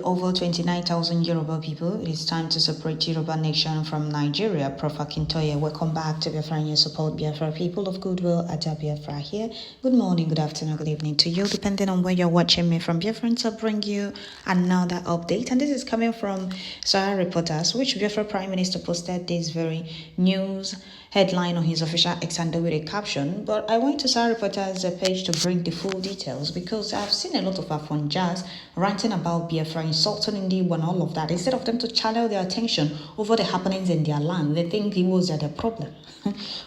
over 29,000 Yoruba people. It is time to separate Yoruba nation from Nigeria. Prof. Akintoye, welcome back to Biafra and your support Biafra. People of goodwill, Aja Biafra here. Good morning, good afternoon, good evening to you, depending on where you're watching me from. Biafra to bring you another update. And this is coming from Sahara Reporters, which Biafra Prime Minister posted this very news headline on his official X handle with a caption. But I went to Sahara Reporters page to bring the full details because I've seen a lot of Afonjas ranting about Biafra, insulting Indigo and all of that. Instead of them to channel their attention over the happenings in their land, they think it was their problem.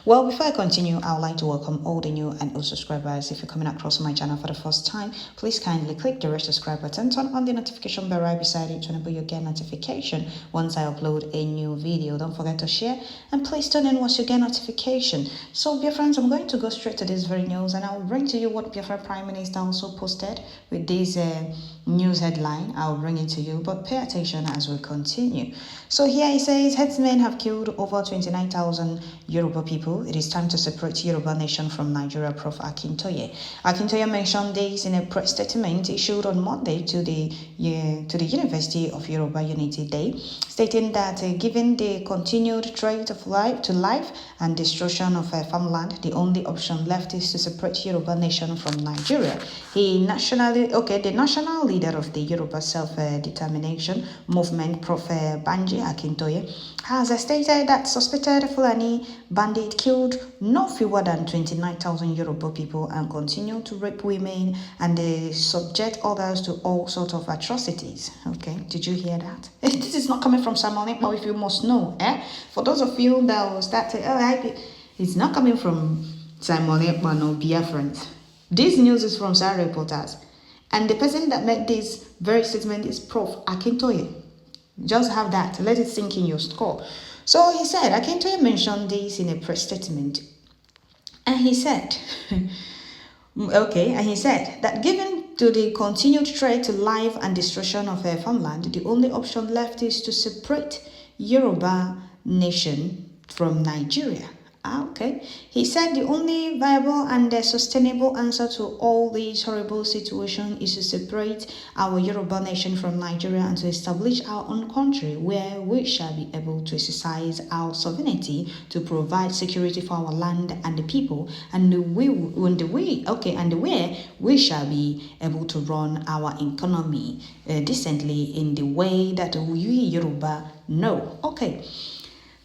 Well, before I continue, I would like to welcome all the new and old subscribers. If you're coming across my channel for the first time, please kindly click the red subscribe button, turn on the notification bell right beside it to enable you get notification once I upload a new video. Don't forget to share and please turn in once you get notification. So, dear friends, I'm going to go straight to this very news and I'll bring to you what Biafra Prime Minister also posted with this news headline. I'll bring it to you, but pay attention as we continue. So here it says, Hersmen have killed over 29,000 Yoruba people. It is time to separate Yoruba nation from Nigeria, Prof. Akintoye. Akintoye mentioned this in a press statement issued on Monday to the University of Yoruba Unity Day, stating that given the continued threat of life and destruction of farmland, the only option left is to separate Yoruba nation from Nigeria. The national leader of the Yoruba self-determination movement, Prof. Banji Akintoye, has stated that suspected Fulani bandit killed no fewer than 29,000 Yoruba people and continue to rape women and subject others to all sorts of atrocities. Okay, did you hear that? This is not coming from Samuel Ekpa, if you must know. For those of you that will start to, it's not coming from Simon Ekpa or Biafrans. This news is from Sahara Reporters. And the person that made this very statement is Prof. Akintoye. Just have that. Let it sink in your skull. So he said, Akintoye mentioned this in a press statement. And he said, that given to the continued threat to life and destruction of farmland, the only option left is to separate Yoruba nation from Nigeria. He said the only viable and sustainable answer to all this horrible situation is to separate our Yoruba nation from Nigeria and to establish our own country where we shall be able to exercise our sovereignty to provide security for our land and the people, and where we shall be able to run our economy decently in the way that we Yoruba know.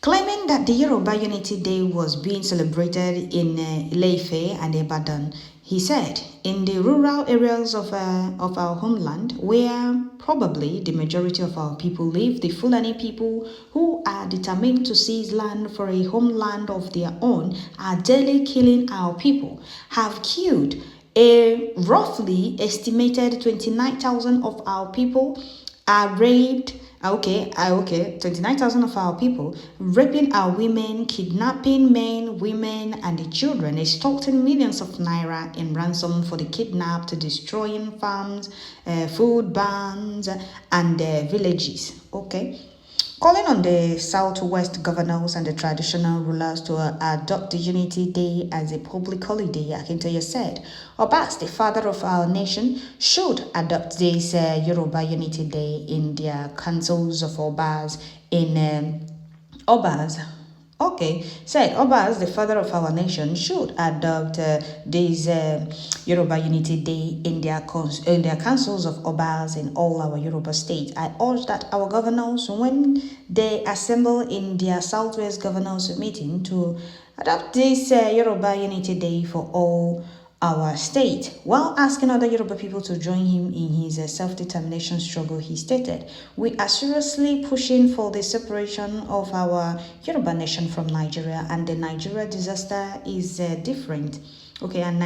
Claiming that the Yoruba Unity Day was being celebrated in Ile-Ife and Ibadan, he said, in the rural areas of our homeland, where probably the majority of our people live, the Fulani people who are determined to seize land for a homeland of their own are daily killing our people, have killed a roughly estimated 29,000 of our people, are raped. 29,000 of our people, raping our women, kidnapping men, women, and the children, extorting millions of naira in ransom for the kidnapped, destroying farms, food barns, and villages. Calling on the Southwest governors and the traditional rulers to adopt the Unity Day as a public holiday, Akintoye said, Obas, the father of our nation, should adopt this Yoruba Unity Day in their councils of Obas Obas, the father of our nation, should adopt this Yoruba Unity Day in their councils of Obas in all our Yoruba states. I urge that our governors, when they assemble in their Southwest Governors meeting, to adopt this Yoruba Unity Day for all our state. While asking other Yoruba people to join him in his self-determination struggle, he stated, we are seriously pushing for the separation of our Yoruba nation from Nigeria, and the Nigeria disaster is different. And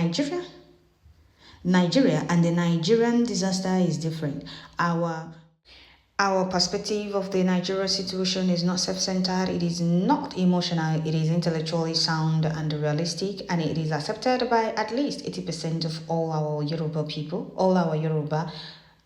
Nigeria and the Nigerian disaster is different. Our perspective of the Nigeria situation is not self-centered, it is not emotional, it is intellectually sound and realistic, and it is accepted by at least 80% of all our Yoruba people, all our Yoruba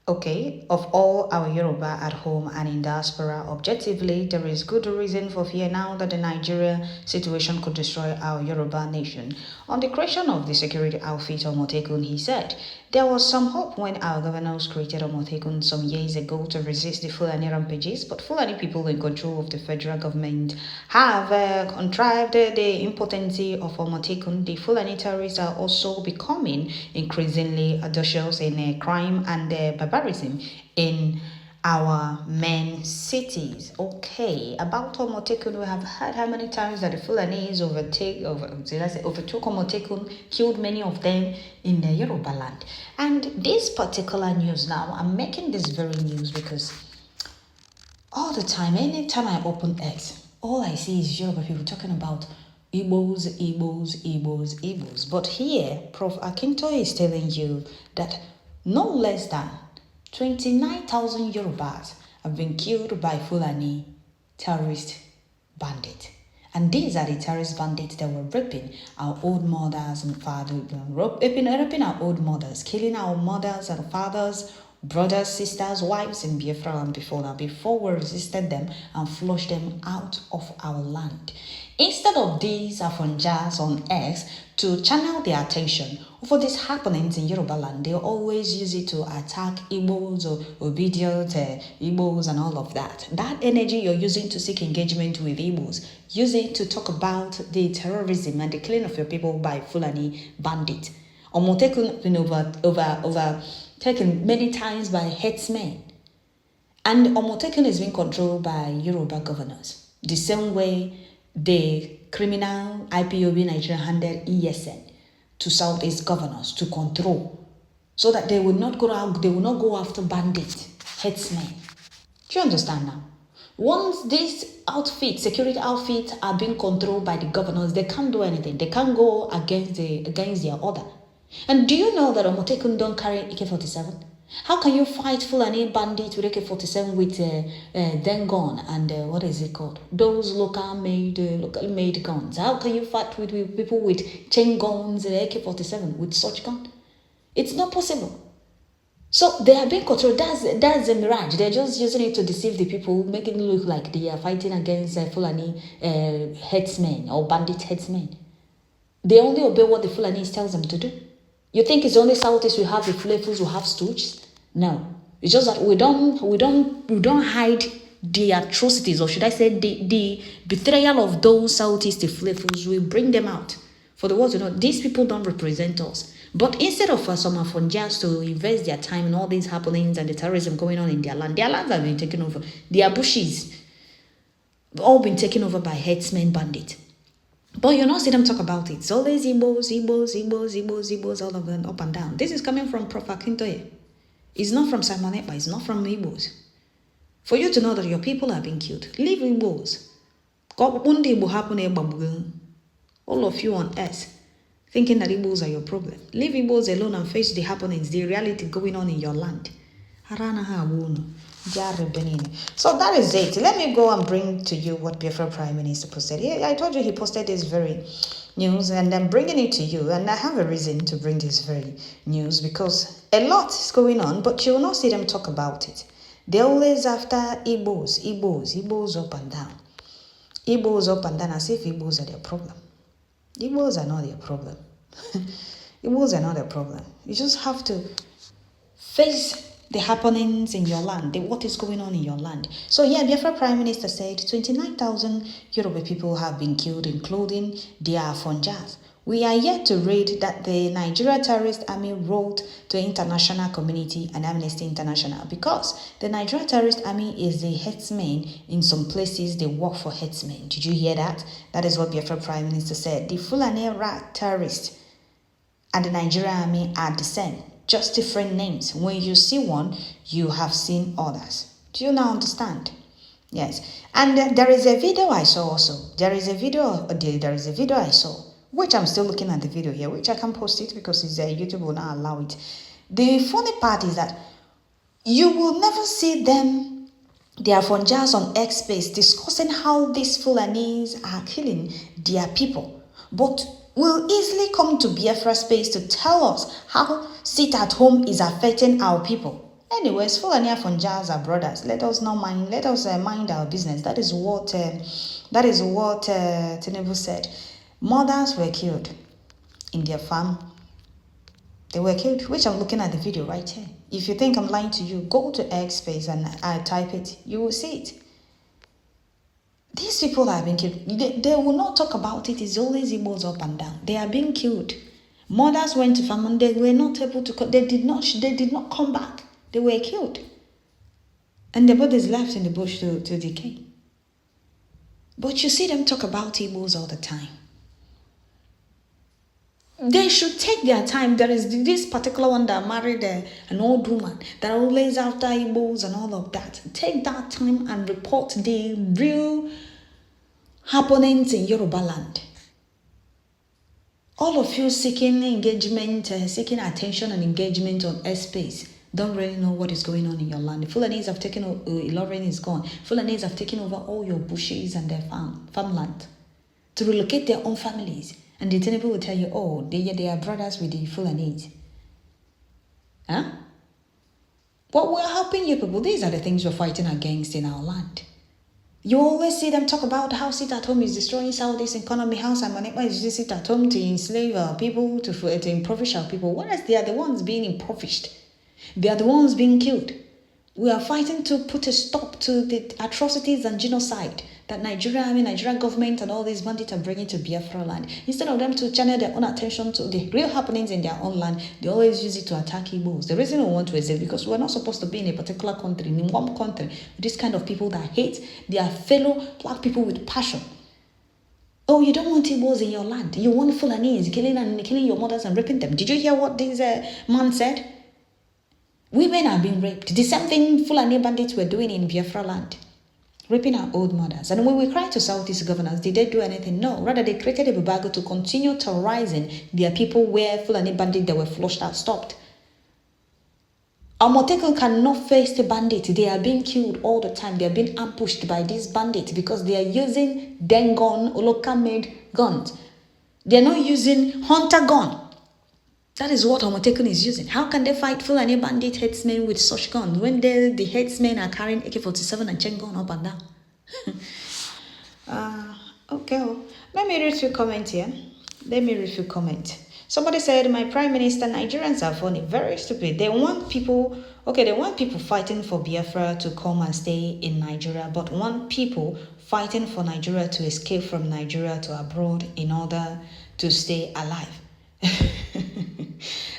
Okay, of all our Yoruba at home and in diaspora, objectively, there is good reason for fear now that the Nigeria situation could destroy our Yoruba nation. On the creation of the security outfit Omotekun, he said, there was some hope when our governors created Omotekun some years ago to resist the Fulani rampages, but Fulani people in control of the federal government have contrived the impotency of Omotekun. The Fulani terrorists are also becoming increasingly audacious in crime and barbarism in our main cities. Okay, about Omotekun, we have heard how many times that the Fulanese overtook Omotekun, killed many of them in the Yoruba land. And this particular news now, I'm making this very news because all the time, anytime I open X, all I see is Yoruba people talking about Igbos, Igbos, Igbos, Igbos. But here, Prof. Akintoye is telling you that no less than 29,000 Yorubas have been killed by Fulani terrorist bandits. And these are the terrorist bandits that were raping our old mothers and fathers, raping our old mothers, killing our mothers and fathers, brothers, sisters, wives in Biafra and before we resisted them and flushed them out of our land. Instead of these Afonjas on X to channel their attention over these happenings in Yoruba land, they always use it to attack Igbos or obedient Igbos and all of that. That energy you're using to seek engagement with Igbos, use it to talk about the terrorism and the killing of your people by Fulani bandit. Omotekun been overtaken many times by Hersmen. And Omotekun is being controlled by Yoruba governors. The same way the criminal IPOB Nigeria handed ESN to Southeast governors to control, so that they will not go after bandit, headsmen. Do you understand now? Once these security outfits are being controlled by the governors, they can't do anything. They can't go against their order. And do you know that Omotekun don't carry AK-47? How can you fight Fulani bandits with AK-47 with then gun and what is it called? Those locally made guns. How can you fight with people with chain guns and AK-47 with such gun? It's not possible. So they are being controlled. That's a mirage. They're just using it to deceive the people, making it look like they are fighting against Fulani headsmen or bandit headsmen. They only obey what the Fulani tells them to do. You think it's only Southeast we have the Fulefus who have stooges? No. It's just that we don't hide the atrocities, or should I say the betrayal of those Southeast Fulefus. We bring them out for the world to know these people don't represent us. But instead of some Afonjas to invest their time in all these happenings and the terrorism going on in their lands have been taken over. Their bushes all been taken over by headsmen bandits. But you not see them talk about it. It's always Igbos, all of them up and down. This is coming from Prof. Akintoye. It's not from Simon Ekpa. It's not from Igbos. For you to know that your people are being killed, leave Igbos. All of you on earth thinking that Igbos are your problem. Leave Igbos alone and face the happenings, the reality going on in your land. So that is it. Let me go and bring to you what Biafra Prime Minister posted. I told you he posted this very news, and I'm bringing it to you. And I have a reason to bring this very news because a lot is going on, but you will not see them talk about it. They're always after Igbos up and down. Igbos up and down as if Igbos are their problem. Igbos are not their problem. Igbos are not their problem. You just have to face the happenings in your land, what is going on in your land. So yeah, Biafra Prime Minister said 29,000 Yoruba people have been killed, including their Afonjas. We are yet to read that the Nigeria Terrorist Army wrote to international community and Amnesty International, because the Nigeria Terrorist Army is the headsmen. In some places, they work for headsmen. Did you hear that? That is what Biafra Prime Minister said. The Fulani terrorists and the Nigeria Army are the same. Just different names. When you see one, you have seen others. Do you now understand? Yes. And there is a video I saw also. There is a video I saw, which I'm still looking at the video here, which I can post it because YouTube will not allow it. The funny part is that you will never see them. They are from just on X space discussing how these Fulanis are killing their people. But will easily come to Biafra space to tell us how sit at home is affecting our people. Anyways, Fulani Afonjas are brothers. Let us not mind. Let us mind our business. That is what Tinubu said. Mothers were killed in their farm. They were killed, which I'm looking at the video right here. If you think I'm lying to you, go to X space and type it. You will see it. These people have been killed. They will not talk about it. It's always Igbos up and down. They are being killed. Mothers went to farm and they were not able to. They did not come back. They were killed. And their bodies left in the bush to decay. But you see them talk about Igbos all the time. They should take their time. There is this particular one that married an old woman that always after Igbos and all of that. Take that time and report the real happenings in Yoruba land. All of you seeking engagement, seeking attention and engagement on airspace, don't really know what is going on in your land. The Fulanis have taken over, Ilorin is gone. Fulanis have taken over all your bushes and their farmland to relocate their own families. And the Tinubu will tell you, oh, they are brothers with the Fulanis. Huh? What we're helping you people, these are the things we're fighting against in our land. You always see them talk about how sit at home is destroying Southeast economy, how Samanekma is using sit at home to enslave people, to impoverish our people. Whereas they are the ones being impoverished. They are the ones being killed. We are fighting to put a stop to the atrocities and genocide that Nigerian government and all these bandits are bringing to Biafra land. Instead of them to channel their own attention to the real happenings in their own land, they always use it to attack Igbos. The reason we want to is because we're not supposed to be in a particular country, in one country, with this kind of people that hate their fellow black people with passion. Oh, you don't want Igbos in your land. You want Fulanis killing your mothers and raping them. Did you hear what this man said? Women are being raped. The same thing Fulani bandits were doing in Biafra land. Raping our old mothers. And when we cry to Southeast governors, did they do anything? No. Rather, they created a bubago to continue terrorizing their people where Fulani bandits that were flushed out stopped. Amotekun cannot face the bandit. They are being killed all the time. They are being ambushed by these bandits because they are using Dengon, Oloka-made guns. They are not using hunter gun. That is what Amotekun is using. How can they fight Fulani bandit headsmen with such guns when the headsmen are carrying AK-47 and chain gun up and down? Okay. Let me read a few comments here. Somebody said, my prime minister, Nigerians are funny, very stupid. They want people fighting for Biafra to come and stay in Nigeria, but want people fighting for Nigeria to escape from Nigeria to abroad in order to stay alive.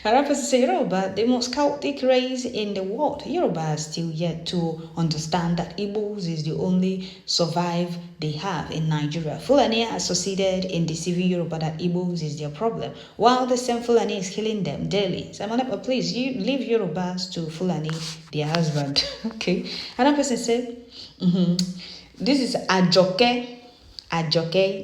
Another person say Yoruba, the most chaotic race in the world. Yoruba are still yet to understand that Igbos is the only survive they have in Nigeria. Fulani are succeeded in deceiving Yoruba that Igbos is their problem, while the same Fulani is killing them daily. Samanapa, please, you leave Yorubas to Fulani, their husband. Okay. Another person said, this is Ajoke.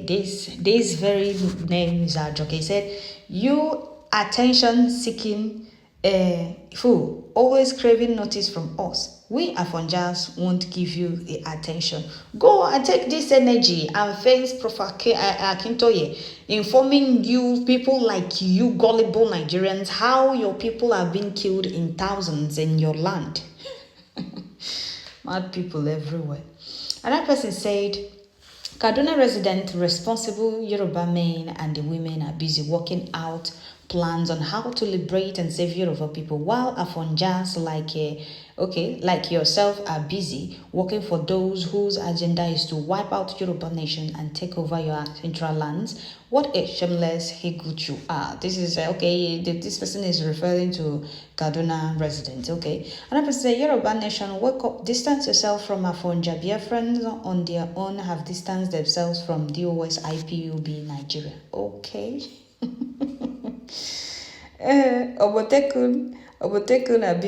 This very name is Ajoke. He said, you attention-seeking fool, always craving notice from us. We Afonjas won't give you the attention. Go and take this energy and face Prof. Akintoye, informing you people like you gullible Nigerians how your people are being killed in thousands in your land. Mad people everywhere. Another person said, Kaduna resident responsible Yoruba men and the women are busy working out plans on how to liberate and save Yoruba people, while Afonjas like yourself are busy working for those whose agenda is to wipe out Yoruba nation and take over your central lands. What a shameless higut you are. This is this person is referring to Kaduna residents. Okay, another person say Yoruba nation, wake up, distance yourself from Afonja. Biafrans on their own have distanced themselves from DOS IPUB Nigeria. Okay. Obotekun have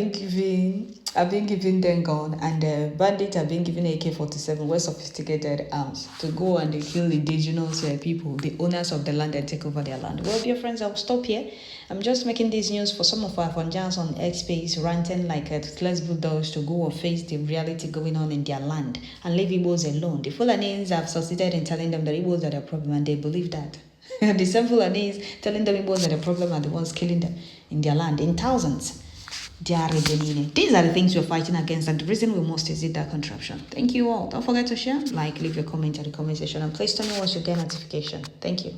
been given them gun, and bandits have been given AK-47, well sophisticated arms to go and kill indigenous people, the owners of the land, and take over their land. Well, dear friends, I'll stop here. I'm just making this news for some of our Fonjans on X space ranting like let's bulldogs to go and face the reality going on in their land and leave Igbos alone. The Fulanis have succeeded in telling them that Igbos are their problem, and they believe that. The same Fulanis telling them Igbos are the problem are the ones killing them in their land in thousands. These are the things we're fighting against, and the reason we must is that contraption. Thank you all. Don't forget to share, like, leave your comment at the comment section, and please tell me once you get notification. Thank you.